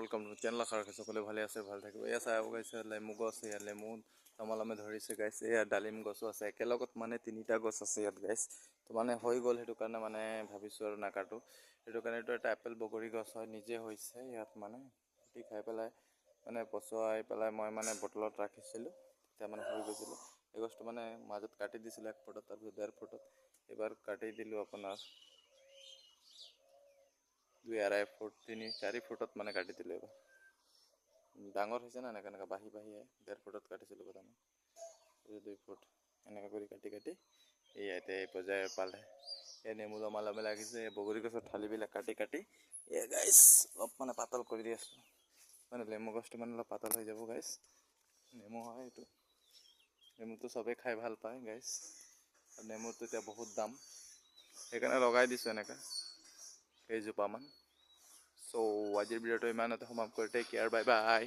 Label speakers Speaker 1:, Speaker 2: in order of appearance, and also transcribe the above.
Speaker 1: Welcome to channel आशा राखिছোঁ সকলে ভালে আছে ভাল থাকিব। এয়া চাই গৈছে লেমু গছ, ইয়াত লেমু তমালামে ধৰিছে গাইছ। এয়া ডালিম গছো আছে একেলগত মানে তিনিটা গছ আছে ইয়াত গাইছ। তো মানে হৈ গ'ল সেইটো কাৰণে মানে ভাবিছোঁ আৰু নাকাটো। সেইটো কাৰণে এইটো এটা এপেল বগৰী গছ হয়, নিজে হৈছে ইয়াত মানে গুটি খাই পেলাই মানে পচুৱাই পেলাই মই মানে বটলত ৰাখিছিলোঁ, তেতিয়া মানে হৈ গৈছিলোঁ। এই গছটো মানে মাজত কাটি দিছিলোঁ 1 ফুটত, তাৰপিছত 1.5 ফুটত, এবাৰ কাটি দিলোঁ আপোনাৰ 2-2.5 ফুট 3-4 ফুটত মানে কাটি দিলোঁ। এবাৰ ডাঙৰ হৈছে না এনেকৈ বাঢ়ি বাঢ়ি 1.5 ফুটত কাটিছিলোঁ প্ৰথমে, 2 ফুট এনেকৈ কৰি কাটি এই এতিয়া এই পৰ্যায় পালে। এই নেমু লমালমে লাগিছে, এই বগৰী গছৰ ঠালিবিলাক কাটি এই গাইছ অলপ মানে পাতল কৰি দি আছোঁ। মানে লেমু গছটো মানে অলপ পাতল হৈ যাব গাইছ। নেমু হয় এইটো, নেমুটো চবেই খাই ভাল পায় গাইছ, আৰু নেমুটো এতিয়া বহুত দাম, সেইকাৰণে লগাই দিছোঁ এনেকৈ কেইজোপামান। চ' আজিৰ ভিডিঅ'টো ইমানতে সমাপ্ত কৰি টেক কেয়াৰ, বাই বাই।